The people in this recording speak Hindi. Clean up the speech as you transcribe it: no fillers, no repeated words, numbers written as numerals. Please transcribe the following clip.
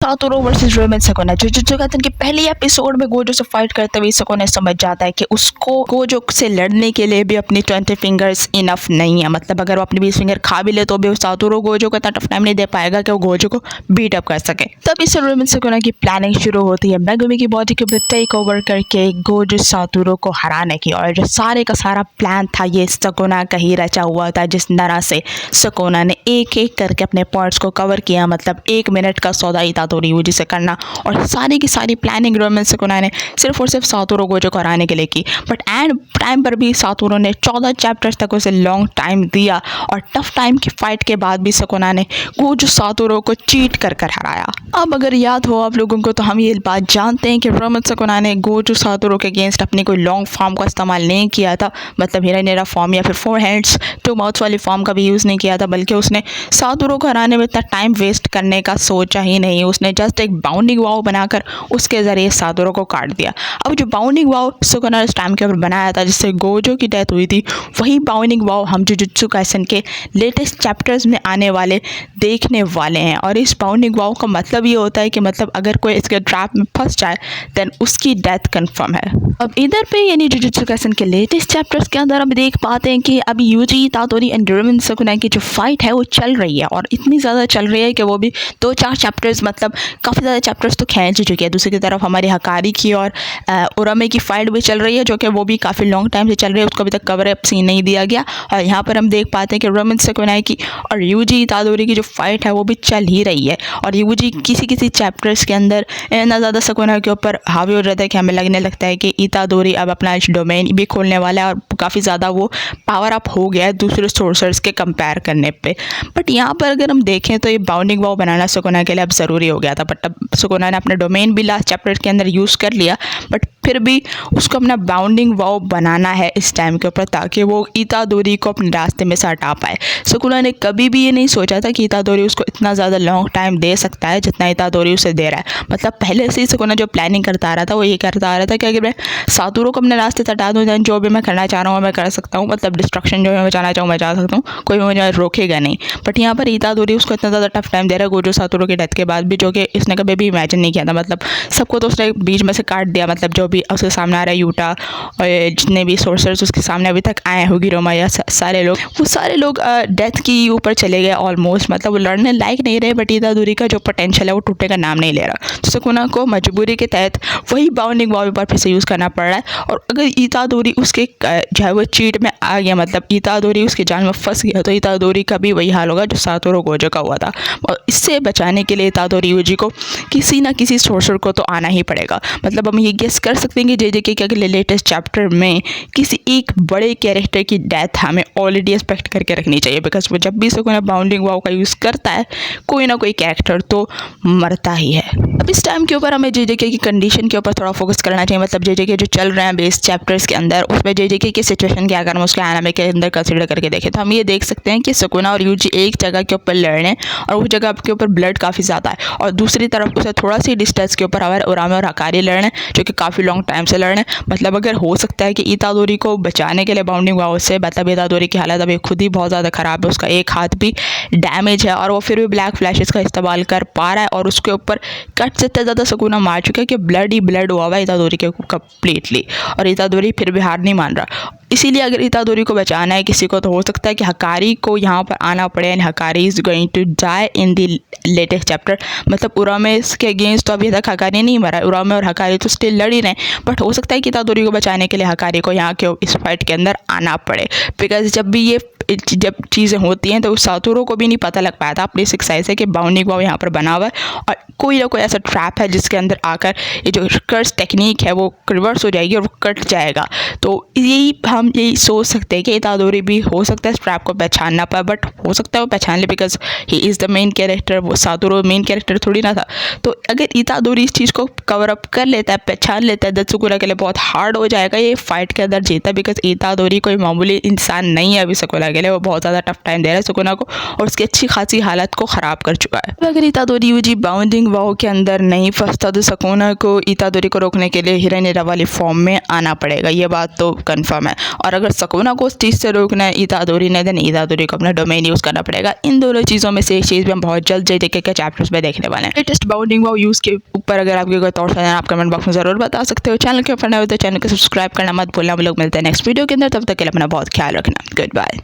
Satoru versus Ryomen Sukuna. Jujutsu Kaisen के पहले एपिसोड में गोजो से फाइट करते हुए सकुना समझ जाता है कि उसको गोजो से लड़ने के लिए भी अपनी 20 फिंगर्स इनफ नहीं है। मतलब अगर वो अपनी 20 फिंगर खा भी ले तो भी सातोरू गोजो को इतना टफ टाइम नहीं दे पाएगा कि वो गोजो को बीट अप कर सके। तभी से रोमन सकुना की प्लानिंग शुरू होती है मेगुमी की बॉडी के ऊपर टेक ओवर करके गोजो सातोरू को हराने की। और जो सारे का सारा प्लान था ये सकुना का ही रचा हुआ था, जिस तरह से सकुना ने एक एक करके अपने पॉइंट्स को कवर किया। मतलब 1 मिनट का सौदा इतादोरी यूजी से करना, और सारी की सारी प्लानिंग रोमन सकुना ने सिर्फ और सिर्फ सातोरू गोजो को हराने के लिए की। बट एंड टाइम पर भी सातोरू ने 14 चैप्टर्स तक उसे लॉन्ग टाइम दिया, और टफ टाइम की फाइट के बाद भी सकुना ने गोजो सातोरू को चीट कर कर हराया। अब अगर याद हो आप लोगों को तो हम ये बात जानते हैं कि रोमन सकुना ने गोजो सातोरू के अगेंस्ट अपनी कोई लॉन्ग फॉर्म का इस्तेमाल नहीं किया था। मतलब हिरानेरा फॉर्म या फिर 4 हैंड्स 2 माउथ्स वाली फॉर्म का भी यूज़ नहीं किया था, बल्कि उसने सातोरू को हराने में इतना टाइम वेस्ट करने का सोचा ही नहीं। उसने जस्ट एक बाउंडिंग वाव बनाकर उसके ज़रिए सातोरू को काट दिया। अब जो बाउंडिंग वाव सकुना इस टाइम के ऊपर बनाया था जिससे गोजो की डेथ हुई थी, वही बाउंडिंग वाव हम जुजुत्सु काइसेन के लेटेस्ट चैप्टर्स में आने वाले देखने वाले हैं। और इस बाउंडिंग वाव का मतलब ये होता है कि मतलब अगर कोई इसके ट्रैप में फंस जाए देन उसकी डेथ कंफर्म है। अब इधर पे यानी जुजुत्सु काइसेन के लेटेस्ट चैप्टर्स के अंदर हम देख पाते हैं कि अभी यूजी इतादोरी एंड रोमन सकुना की जो फाइट है वो चल रही है, और इतनी ज़्यादा चल रही है कि वो भी 2-4 चैप्टर्स, मतलब काफ़ी ज़्यादा चैप्टर्स तो खींच चुके हैं। दूसरी की तरफ हमारी हकारी की और उरामे की फाइट भी चल रही है, जो कि वो भी काफ़ी लॉन्ग टाइम से चल रही है, उसको अभी तक कवर अप सीन नहीं दिया गया। और यहाँ पर हम देख पाते हैं कि रोमन सकुना की और यूजी इतादोरी की जो फाइट है वो भी चल ही रही है। और यूजी किसी किसी चैप्टर्स के अंदर इतना ज़्यादा सकुना के ऊपर हावी हो जाता है कि हमें लगने लगता है कि इतादोरी अब अपना डोमेन भी खोलने वाला है, और काफ़ी ज़्यादा वो पावर अप हो गया है दूसरे सोर्सर्स के कंपेयर करने पे। बट यहाँ पर अगर हम देखें तो ये बाउंडिंग वाव बनाना सकुना के लिए अब ज़रूरी हो गया था। बट अब सकुना ने अपना डोमेन भी लास्ट चैप्टर के अंदर यूज़ कर लिया, बट फिर भी उसको अपना बाउंडिंग वाव बनाना है इस टाइम के ऊपर, ताकि वो इतादोरी को अपने रास्ते में से हटा पाए। सकुना ने कभी भी ये नहीं सोचा था कि इतादोरी उसको इतना ज़्यादा लॉन्ग टाइम दे सकता है जितना इतादोरी उसे दे रहा है। मतलब पहले से ही सकुना जो प्लानिंग करता आ रहा था वो ये करता आ रहा था कि अगर मैं सातोरू को अपने रास्ते से हटा दूँ देन जो भी मैं करना चाह रहा हूँ मैं कर सकता हूँ। मतलब डिस्ट्रक्शन जो मैं चाहना चाहूँ मैं चाह सकता हूँ, कोई मुझे रोकेगा नहीं। बट यहाँ पर इतादोरी उसको इतना ज़्यादा टफ टाइम दे रहा है गोजो सातोरू की डेथ के बाद भी, जो कि इसने कभी भी इमेजिन नहीं किया था। मतलब सबको तो उसने बीच में से काट दिया। मतलब जो भी उसके सामने आ रहा है यूटा और जितने भी सोर्सर्स उसके सामने अभी तक आए होगी रोमा या सारे लोग, वो सारे लोग डेथ की ऊपर चले गए ऑलमोस्ट। मतलब वो लड़ने लायक नहीं रहे, बट इतादोरी का जो पोटेंशियल है वो टूटने का नाम नहीं ले रहा। तो सकुना को मजबूरी के तहत वही बाउंडिंग वाव पर फिर से यूज़ करना पड़ रहा है। और अगर इतादोरी उसके जो है वो चीट में आ गया, मतलब इतादोरी उसके जाल में फंस गया, तो इतादोरी का भी वही हाल होगा जो सातोरू गोजो का हुआ था। और इससे बचाने के लिए इतादोरी यूजी को किसी ना किसी सोर्सर को तो आना ही पड़ेगा। मतलब हम ये गेस कर सकते हैं कि जेजेके के अगले लेटेस्ट चैप्टर में किसी एक बड़े कैरेक्टर की डेथ हमें ऑलरेडी एक्सपेक्ट करके रखनी चाहिए, बिकॉज वो जब भी सकुना बाउंडिंग वाव का यूज़ करता है कोई ना कोई कैरेक्टर तो मरता ही है। अब इस टाइम के ऊपर हमें जेजेके की कंडीशन के ऊपर थोड़ा फोकस करना चाहिए। मतलब जेजेके जो चल रहे हैं बेस चैप्टर्स के अंदर, उसमें जेजेके की सिचुएशन क्या अगर हम उसके एनिमे के अंदर कंसीडर करके देखें तो हम ये देख सकते हैं कि सकुना और यूजी एक जगह के ऊपर लड़ रहे हैं, और उस जगह के ऊपर ब्लड काफ़ी ज़्यादा है। और दूसरी तरफ उसे थोड़ा सी डिस्टेंस के ऊपर हमारे उरामे और हकारी लड़ रहे हैं, जो कि काफ़ी लॉन्ग टाइम से लड़ रहे हैं। मतलब अगर हो सकता है कि इतादोरी को बचाने के लिए बाउंडिंग वाव से, मतलब इतादोरी की हालत अभी खुद ही बहुत ज़्यादा ख़राब है, उसका एक हाथ भी डैमेज है, और वो फिर भी ब्लैक फ्लैशेस का इस्तेमाल कर पा रहा है। और उसके ऊपर कट से इतना ज़्यादा सकुना मार चुका है कि ब्लड ही ब्लड हुआ हुआ है इतादोरी के कम्प्लीटली, और इतादोरी फिर भी हार नहीं मान रहा। इसीलिए अगर इतादोरी को बचाना है किसी को, तो हो सकता है कि हकारी को यहाँ पर आना पड़े, and Hakari is going to die in the latest chapter. मतलब उरामे के अगेंस्ट तो अभी तक हकारी नहीं मरा, उरामे और हकारी तो स्टिल लड़ ही रहे हैं, बट हो सकता है कि इतादोरी को बचाने के लिए हकारी को यहाँ के इस फाइट के अंदर आना पड़े। बिकॉज जब भी ये जब चीज़ें होती हैं तो सातोरू को भी नहीं पता लग पाया था अपनी सिक्साई से कि बाउंडिंग वाव यहाँ पर बना हुआ है, और कोई ना कोई ऐसा ट्रैप है जिसके अंदर आकर ये जो कर्स टेक्निक है वो रिवर्स हो जाएगी और वो कट जाएगा। तो हम यही सोच सकते हैं कि इतादोरी भी हो सकता है इस ट्रैप को पहचान ना पाए, बट हो सकता है वो पहचान ले, because he is the main character. वो सातोरू मेन कैरेक्टर थोड़ी ना था। तो अगर इतादोरी इस चीज़ को कवर अप कर लेता है, पहचान लेता है, सकुना के लिए बहुत हार्ड हो जाएगा ये फाइट के अंदर जीता, बिकॉज इतादोरी कोई मामूली इंसान नहीं है अभी सकुना के के लिए वो बहुत ज़्यादा टफ टाइम दे रहा है सुकुना को और उसकी अच्छी खासी हालत को ख़राब कर चुका है। अगर इतादोरी यूजी बाउंडिंग वाव के अंदर नहीं फंसता तो सुकुना को इतादोरी को रोकने के लिए हिरानीरा वाली फॉर्म में आना पड़ेगा, ये बात तो कन्फर्म है। और अगर सुकुना को उस चीज़ से रोकना है इतादोरी ने, देन इतादोरी को अपना डोमेन यूज़ करना पड़ेगा। इन दोनों चीज़ों में से एक चीज़ भी हम बहुत जल्द JJK के चैप्टर्स में देखने वाले हैं। लेटेस्ट बाउंडिंग वाव यूज़ के ऊपर अगर आपके कोई थॉट्स हैं आप कमेंट बॉक्स में ज़रूर बता सकते हो। चैनल के ऊपर नए हो तो चैनल को सब्सक्राइब करना मत भूलना। हम लोग मिलते हैं नेक्स्ट वीडियो के अंदर, तब तक के लिए अपना बहुत ख्याल रखना। Good bye.